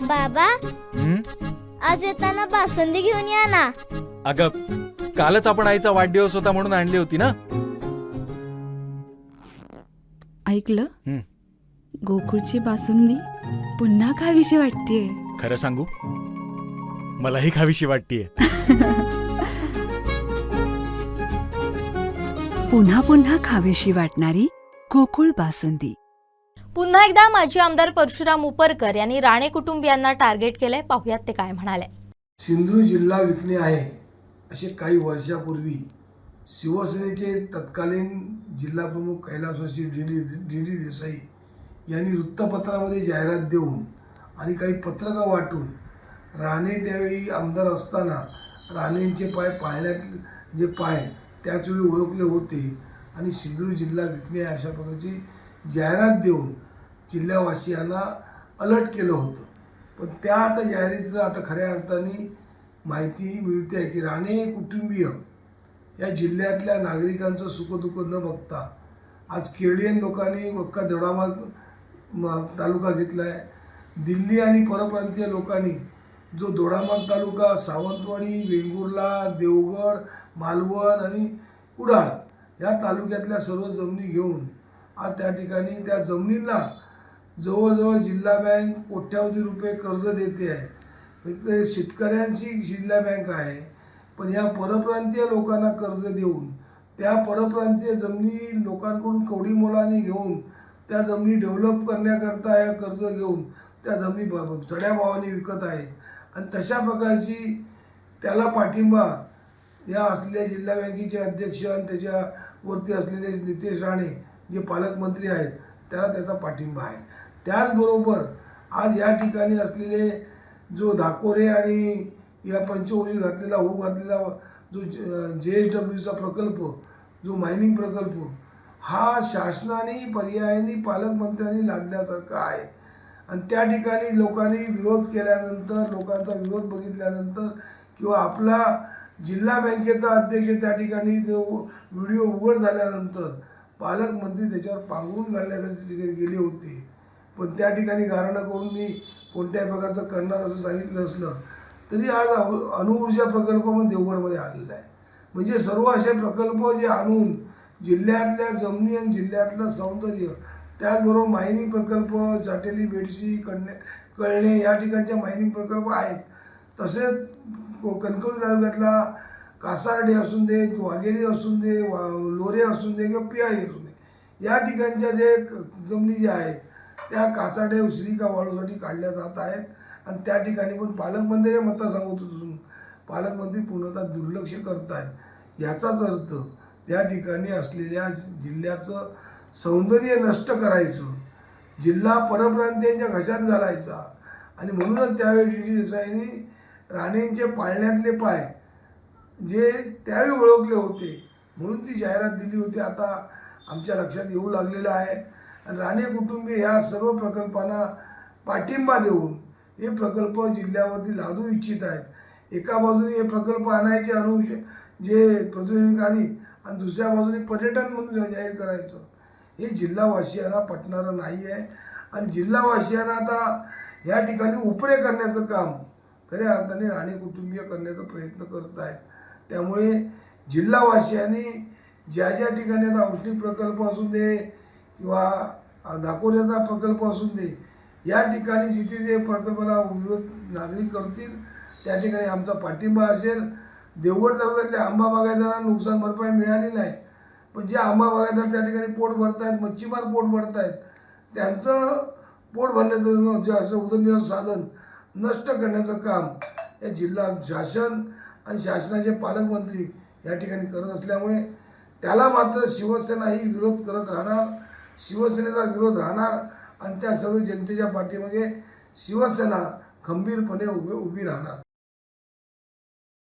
बाबा, आज येताना बासुंदी घेऊन या ना. अगं, कालच आपण आईचा वाढदिवस होता म्हणून आणली होती ना. ऐकलं, गोकुळची बासुंदी पुन्हा खावीशी वाटतेय. खरं सांगू, मलाही खावीशी वाटतेय. पुन्हा पुन्हा खावीशी वाटणारी गोकुळ बासुंदी. पुन्हा एकदा माजी आमदार परशुराम उपरकर यांनी राणे कुटुंबियांना टार्गेट केलंय. पाहुयात ते काय म्हणाले. सिंधुदुर्ग जिल्हा विकणे आहे असे काही वर्षापूर्वी शिवसेनेचे तत्कालीन जिल्हाप्रमुख कैलासवासी डी देसाई यांनी वृत्तपत्रामध्ये जाहिरात देऊन आणि काही पत्रकं वाटून राणे त्यावेळी आमदार असताना राणेंचे पाय पाळण्यात जे पाय त्याचवेळी ओळखले होते आणि सिंधुदुर्ग जिल्हा विकणे आहे अशा प्रकारची जाहिरात देऊन जिल्हावासियांना अलर्ट केलं होतं. पण त्या आता जाहिरातीचं आता खऱ्या अर्थाने माहिती मिळते आहे की राणे कुटुंबीय या जिल्ह्यातल्या नागरिकांचं सुखदुःख न बघता आज केरळियन लोकांनी अख्खा दोडामार्ग तालुका घेतला आहे. दिल्ली आणि परप्रांतीय लोकांनी जो दोडामार्ग तालुका सावंतवाडी, वेंगुर्ला, देवगड, मालवण आणि कुडाळ या तालुक्यातल्या सर्व जमिनी घेऊन आज त्या ठिकाणी त्या जमिनींना जवळजवळ जिल्हा बँक कोट्यावधी रुपये कर्ज देते आहे. तर शेतकऱ्यांची जिल्हा बँक आहे, पण या परप्रांतीय लोकांना कर्ज देऊन त्या परप्रांतीय जमिनी लोकांकडून कवडी मोलाने घेऊन त्या जमिनी डेव्हलप करण्याकरता या कर्ज घेऊन त्या जमिनी चढ्या भावाने विकत आहेत. आणि तशा प्रकारची त्याला पाठिंबा या असलेल्या जिल्हा बँकेचे अध्यक्ष आणि त्याच्यावरती असलेले नितेश राणे जे पालकमंत्री आहेत त्याला त्याचा पाठिंबा आहे. त्याचबरोबर आज या ठिकाणी असलेले जो धाकोरे आणि या पंचवटी घातलेला होऊ घातलेला जो JSWचा प्रकल्प, जो मायनिंग प्रकल्प, हा शासनाने पर्यायाने पालकमंत्र्यांनी लादल्यासारखा आहे. आणि त्या ठिकाणी लोकांनी विरोध केल्यानंतर, लोकांचा विरोध बघितल्यानंतर किंवा आपला जिल्हा बँकेचा अध्यक्ष त्या ठिकाणी जो व्हिडिओ उघड झाल्यानंतर पालकमंत्री त्याच्यावर पांघरून घालण्यासाठी गेले होते. पण त्या ठिकाणी गारणं करून मी कोणत्याही प्रकारचं करणार असं सांगितलं असलं तरी आज अणुऊर्जा प्रकल्प पण देवगडमध्ये आलेला आहे. म्हणजे सर्व असे प्रकल्प जे आणून जिल्ह्यातल्या जमिनी आणि जिल्ह्यातलं सौंदर्य, त्याचबरोबर मायनिंग प्रकल्प, चाटेली, बेडशी, कळणे या ठिकाणचे मायनिंग प्रकल्प आहेत. तसेच कणकवली तालुक्यातला कासारडे असून दे, वाघेरी असून दे, लोरे असून दे किंवा पियाळी असून दे, या ठिकाणच्या जे जमिनी ज्या आहेत त्या कासारडे श्रीका वाळूसाठी काढल्या जात आहेत. आणि त्या ठिकाणी पण पालकमंत्र्यांच्या मतं सांगत असून पालकमंत्री पूर्णतः दुर्लक्ष करत आहेत. याचाच अर्थ त्या ठिकाणी असलेल्या जिल्ह्याचं सौंदर्य नष्ट करायचं, जिल्हा परप्रांतीयांच्या घशात घालायचा. आणि म्हणूनच त्यावेळी डी देसाईंनी राणेंचे पाळण्यातले पाय जे त्यावेळी ओळखले होते म्हणून ती जाहिरात दिली होती. आता आमच्या लक्षात येऊ लागलेलं आहे. आणि राणे कुटुंबीय ह्या सर्व प्रकल्पांना पाठिंबा देऊन हे प्रकल्प जिल्ह्यावरती लादू इच्छित आहेत. एका बाजूने हे प्रकल्प आणायचे जे प्रदूषणकारी आणि दुसऱ्या बाजूने पर्यटन म्हणून जाहीर करायचं, हे जिल्हावासियांना पटणारं नाही आहे. आणि जिल्हावासियांना आता या ठिकाणी उपरे करण्याचं काम खऱ्या अर्थाने राणे कुटुंबीय करण्याचा प्रयत्न करत आहेत. त्यामुळे जिल्हावासियांनी ज्या ज्या ठिकाणी आता औष्णिक प्रकल्प असून दे किंवा दापोल्याचा प्रकल्प असून दे, या ठिकाणी जिथे जे प्रकल्पाला विरोध नागरिक करतील त्या ठिकाणी आमचा पाठिंबा असेल. देवगड तालुक्यातल्या आंबा बागायतदारांना नुकसान भरपाई मिळाली नाही, पण जे आंबा बागायतदार त्या ठिकाणी पोट भरत आहेत, मच्छीमार पोट भरत आहेत, त्यांचं पोट भरण्याचं जे असं उदरनिर्वाह साधन नष्ट करण्याचं काम हे जिल्हा शासन आणि शासनाचे पालकमंत्री या ठिकाणी करत असल्यामुळे त्याला मात्र शिवसेना ही विरोध करत राहणार. शिवसेनेचा विरोध राहणार आणि त्या सर्व जनतेच्या पाठीमागे शिवसेना खंबीरपणे उभी राहणार.